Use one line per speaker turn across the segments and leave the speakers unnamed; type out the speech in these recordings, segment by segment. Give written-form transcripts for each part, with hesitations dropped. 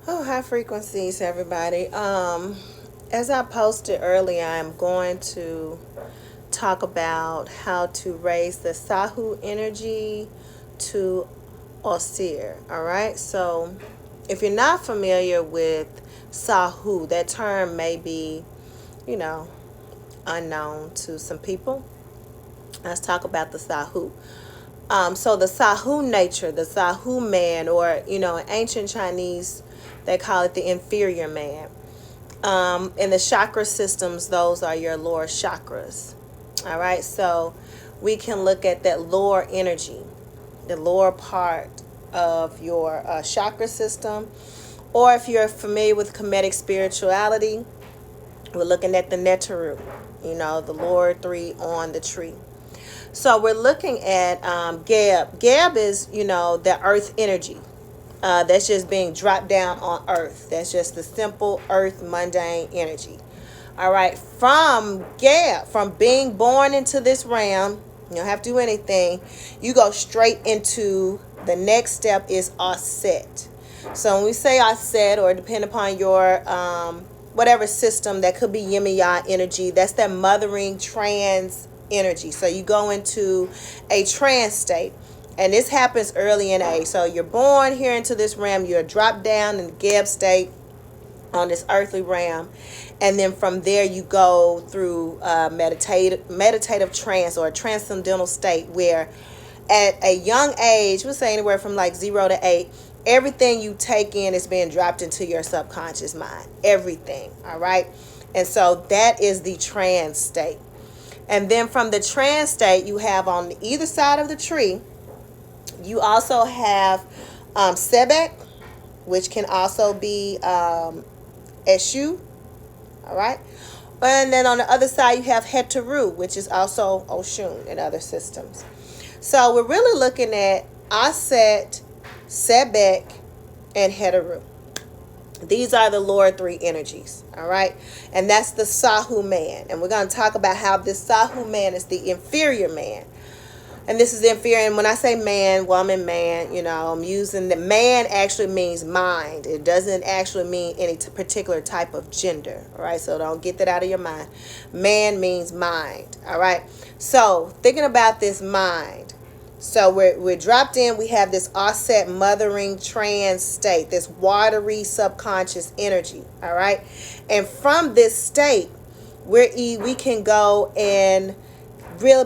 Oh, high frequencies, everybody. As I posted earlier, I'm going to talk about how to raise the Sahu energy to Ausar. All right. So, if you're not familiar with Sahu, that term may be, you know, unknown to some people. Let's talk about the Sahu. So the Sahu nature, the Sahu man, or in ancient Chinese, they call it the inferior man. In the chakra systems, those are your lower chakras. All right, so we can look at that lower energy, the lower part of your chakra system, or if you're familiar with Kemetic spirituality, we're looking at the Netaru, the lower three on the tree. So we're looking at Gab. Gab is, the earth energy. That's just being dropped down on earth. That's just the simple earth mundane energy. All right. From Gab, from being born into this realm, you don't have to do anything. You go straight into the next step is Aset. So when we say Aset, or depend upon your whatever system, that could be Yemaya energy. That's that mothering trans energy. So you go into a trance state. And this happens early in age. So you're born here into this realm. You're dropped down in the Geb state on this earthly realm. And then from there you go through meditative trance, or a transcendental state, where at a young age, we'll say anywhere from like 0 to 8, everything you take in is being dropped into your subconscious mind. Everything. All right. And so that is the trance state. And then from the trance state, you have on either side of the tree, you also have Sebek, which can also be Eshu. All right. And then on the other side, you have Heteru, which is also Oshun in other systems. So we're really looking at Aset, Sebek, and Heteru. These are the lower three energies. All right. And that's the Sahu man. And we're going to talk about how this Sahu man is the inferior man. And this is the inferior. And when I say man, woman, man, I'm using the man actually means mind. It doesn't actually mean any particular type of gender. All right. So don't get that out of your mind. Man means mind. All right. So thinking about this mind. So we're dropped in. We have this offset mothering trance state, this watery subconscious energy. All right. And from this state, we can go and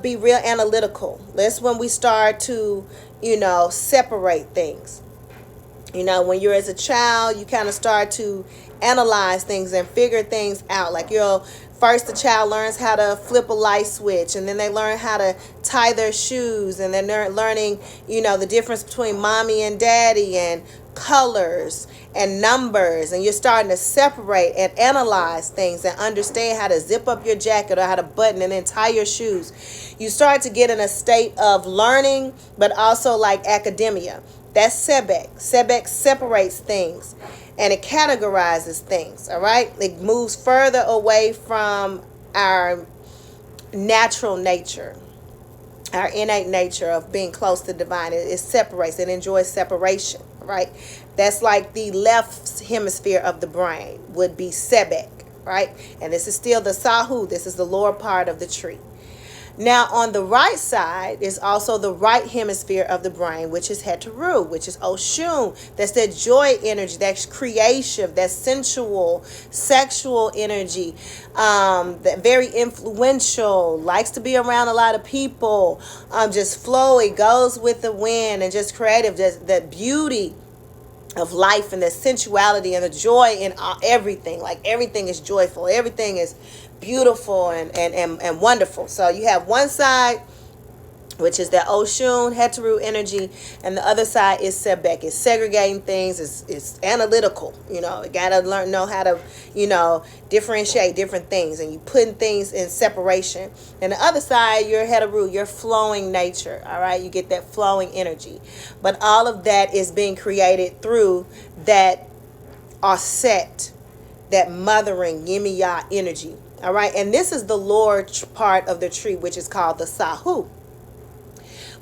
be real analytical. That's when we start to, separate things. When you're as a child, you kind of start to analyze things and figure things out. Like first the child learns how to flip a light switch, and then they learn how to tie their shoes, and then they're learning, the difference between mommy and daddy, and colors and numbers, and you're starting to separate and analyze things and understand how to zip up your jacket or how to button and then tie your shoes. You start to get in a state of learning, but also like academia. That's Sebek. Sebek separates things and it categorizes things. All right. It moves further away from our natural nature, our innate nature of being close to divine. It separates. It enjoys separation. Right. That's like the left hemisphere of the brain would be Sebek. Right. And this is still the Sahu. This is the lower part of the tree. Now, on the right side is also the right hemisphere of the brain, which is Heteru, which is Oshun. That's that joy energy, that's creative, that's sensual, sexual energy, that very influential, likes to be around a lot of people, just flowy, goes with the wind, and just creative, just that beauty of life and the sensuality and the joy in everything. Like everything is joyful, everything is beautiful and wonderful. So you have one side, which is that Oshun, Heteru energy, and the other side is Sebek. It's segregating things. It's analytical. You got to know how to, differentiate different things, and you putting things in separation. And the other side, your Heteru, your flowing nature. All right, you get that flowing energy. But all of that is being created through that Aset, that mothering Yemaya energy. All right, and this is the lower part of the tree, which is called the Sahu.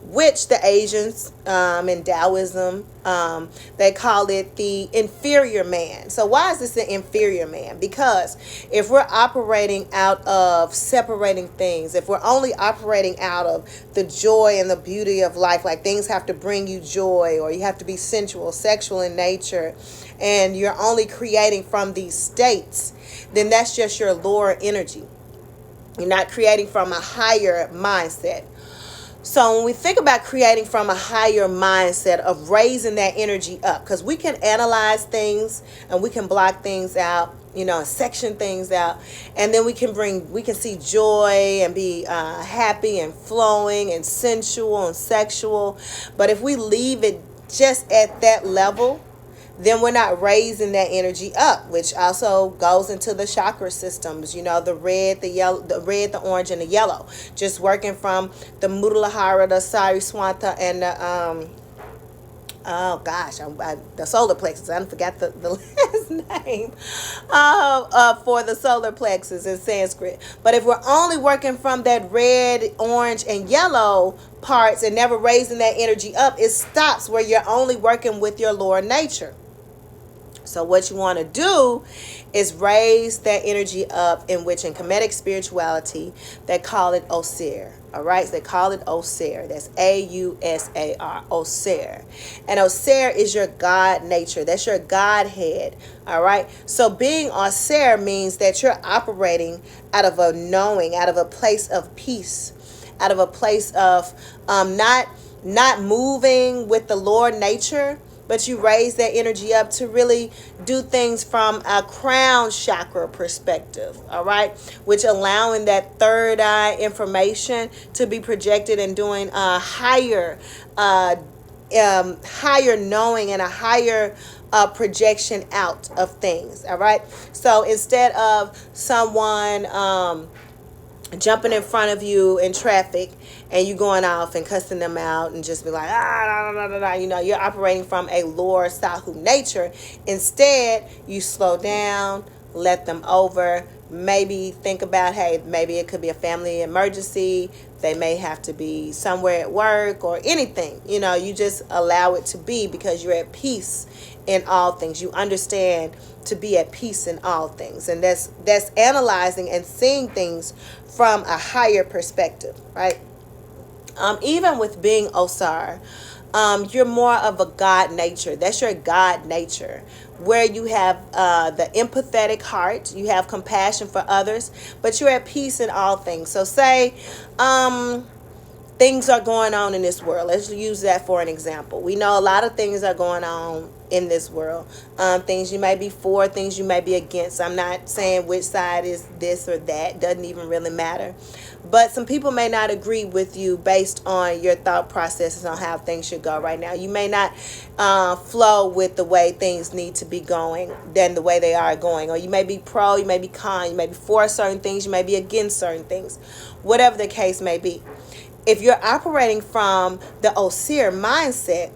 which the Asians in Taoism, they call it the inferior man. So why is this the inferior man? Because if we're operating out of separating things, if we're only operating out of the joy and the beauty of life, like things have to bring you joy, or you have to be sensual, sexual in nature, and you're only creating from these states, then that's just your lower energy. You're not creating from a higher mindset. So when we think about creating from a higher mindset of raising that energy up, because we can analyze things and we can block things out, section things out, and then we can see joy and be happy and flowing and sensual and sexual. But if we leave it just at that level, then we're not raising that energy up, which also goes into the chakra systems, the red, the yellow, the orange, and the yellow. Just working from the Muladhara, the Sariswanta, and the the solar plexus. I forgot the last name for the solar plexus in Sanskrit. But if we're only working from that red, orange, and yellow parts and never raising that energy up, it stops where you're only working with your lower nature. So what you want to do is raise that energy up, in which in Kemetic spirituality, they call it Ausar. All right, so they call it Ausar. That's Ausar, Ausar. And Ausar is your God nature. That's your Godhead. All right, so being Ausar means that you're operating out of a knowing, out of a place of peace, out of a place of not moving with the Lord nature, but you raise that energy up to really do things from a crown chakra perspective, all right? Which allowing that third eye information to be projected and doing a higher knowing and a higher projection out of things, all right? So instead of someone jumping in front of you in traffic and you going off and cussing them out and just be like, you're operating from a lower Sahu nature. Instead, you slow down, let them over, maybe think about, hey, maybe it could be a family emergency. They may have to be somewhere at work or anything. You just allow it to be, because you're at peace in all things. You understand to be at peace in all things. And that's analyzing and seeing things from a higher perspective, right? Even with being Ausar, you're more of a God nature. That's your God nature, where you have the empathetic heart. You have compassion for others, but you're at peace in all things. So say things are going on in this world. Let's use that for an example. We know a lot of things are going on in this world. Things you may be for, things you may be against. I'm not saying which side is this or that. Doesn't even really matter. But some people may not agree with you based on your thought processes on how things should go right now. You may not flow with the way things need to be going than the way they are going. Or you may be pro, you may be con, you may be for certain things, you may be against certain things. Whatever the case may be. If you're operating from the Ausar mindset,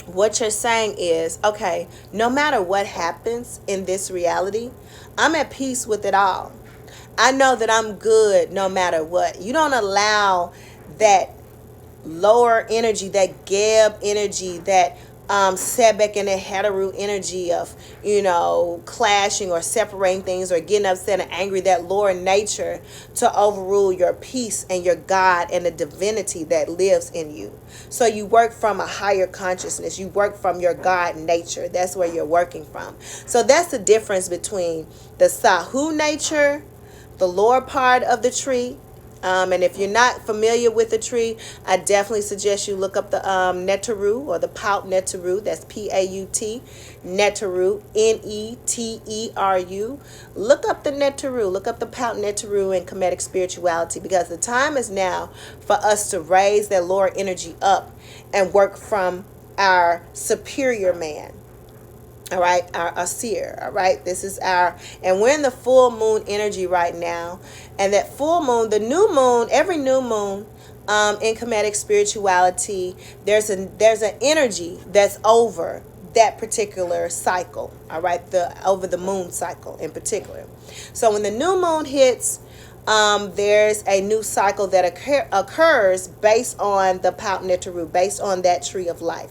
what you're saying is, okay, no matter what happens in this reality, I'm at peace with it all. I know that I'm good no matter what. You don't allow that lower energy, that Geb energy, that Sebek and the Heteru energy of, clashing or separating things or getting upset and angry, that lower nature, to overrule your peace and your God and the divinity that lives in you. So you work from a higher consciousness. You work from your God nature. That's where you're working from. So that's the difference between the Sahu nature, the lower part of the tree. And if you're not familiar with the tree, I definitely suggest you look up the Neteru, or the Pout Neteru. That's P-A-U-T, Neteru, N-E-T-E-R-U. Look up the Neteru. Look up the Pout Neteru in Kemetic spirituality, because the time is now for us to raise that lower energy up and work from our superior man. All right, our Ausar. All right, this is and we're in the full moon energy right now. And that full moon, the new moon, every new moon in Kemetic spirituality, there's an energy that's over that particular cycle. All right, over the moon cycle in particular. So when the new moon hits, there's a new cycle that occurs based on the Pautnetaru, based on that tree of life.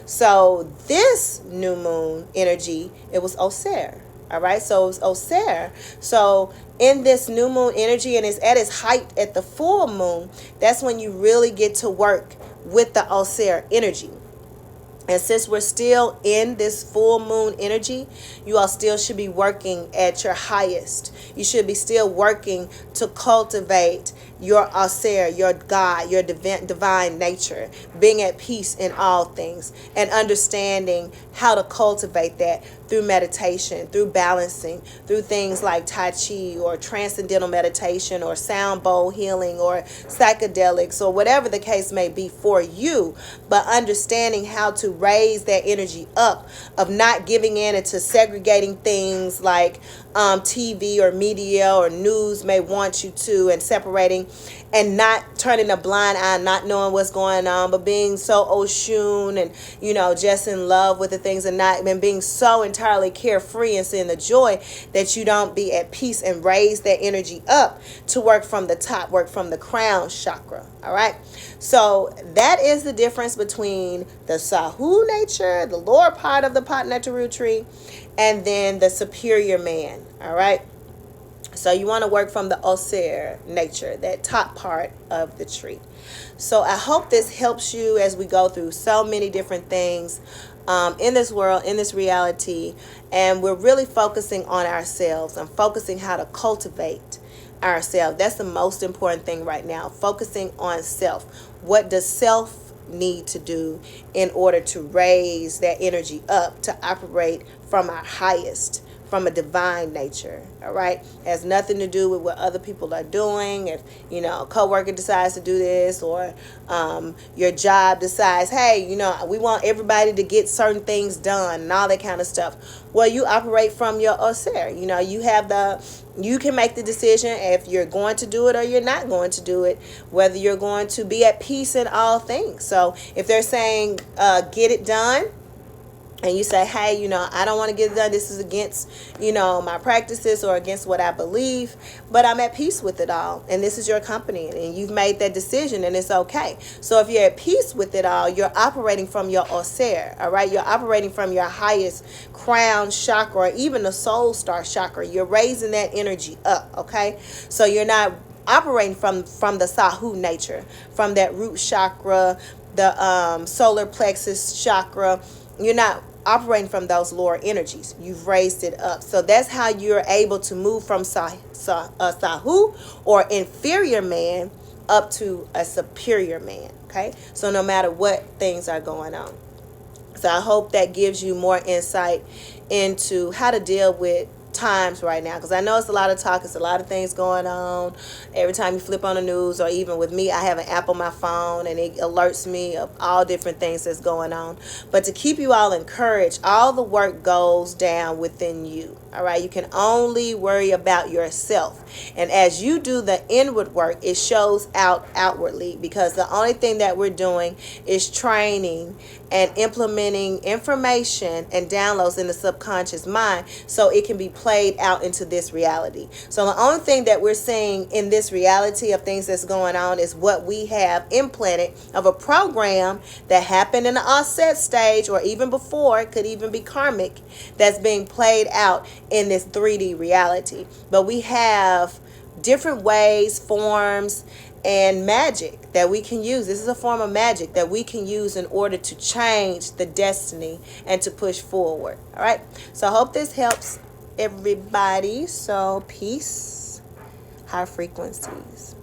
So this new moon energy, it was Ausar. All right, so it was Ausar. So in this new moon energy, and it's at its height at the full moon, that's when you really get to work with the Ausar energy. And since we're still in this full moon energy, you all still should be working at your highest. You should be still working to cultivate your Ausar, your God, your divine nature, being at peace in all things, and understanding how to cultivate that through meditation, through balancing, through things like Tai Chi or transcendental meditation or sound bowl healing or psychedelics or whatever the case may be for you, but understanding how to raise that energy up of not giving in into segregating things like TV or media or news may want you to, and separating and not turning a blind eye, not knowing what's going on, but being so Oshun and, just in love with the things and being so entirely carefree and seeing the joy that you don't be at peace and raise that energy up to work from the top, work from the crown chakra. All right. So that is the difference between the Sahu nature, the lower part of the Pautnetaru tree, and then the superior man. All right. So you want to work from the Ausar nature, that top part of the tree. So I hope this helps you as we go through so many different things in this world, in this reality. And we're really focusing on ourselves and focusing how to cultivate ourselves. That's the most important thing right now. Focusing on self. What does self need to do in order to raise that energy up to operate from our highest, from a divine nature? All right, it has nothing to do with what other people are doing. If a coworker decides to do this, or your job decides, hey, we want everybody to get certain things done and all that kind of stuff. Well, you operate from your Ausar. You can make the decision if you're going to do it or you're not going to do it, whether you're going to be at peace in all things. So if they're saying get it done, and you say, hey, I don't want to get it done. This is against, my practices or against what I believe, but I'm at peace with it all. And this is your company and you've made that decision and it's okay. So if you're at peace with it all, you're operating from your Ausar, all right? You're operating from your highest crown chakra, or even the soul star chakra. You're raising that energy up, okay? So you're not operating from the Sahu nature, from that root chakra, the solar plexus chakra. You're not operating from those lower energies. You've raised it up. So that's how you're able to move from Sahu or inferior man up to a superior man. Okay. So no matter what things are going on. So I hope that gives you more insight into how to deal with times right now, because I know it's a lot of talk, it's a lot of things going on. Every time you flip on the news, or even with me, I have an app on my phone and it alerts me of all different things that's going on. But to keep you all encouraged, all the work goes down within you. All right, you can only worry about yourself, and as you do the inward work, it shows out outwardly, because the only thing that we're doing is training and implementing information and downloads in the subconscious mind so it can be played out into this reality. So the only thing that we're seeing in this reality of things that's going on is what we have implanted of a program that happened in the offset stage, or even before, it could even be karmic, that's being played out in this 3D reality. But we have different ways, forms, and magic that we can use. This is a form of magic that we can use in order to change the destiny and to push forward. All right. So I hope this helps everybody. So peace, high frequencies.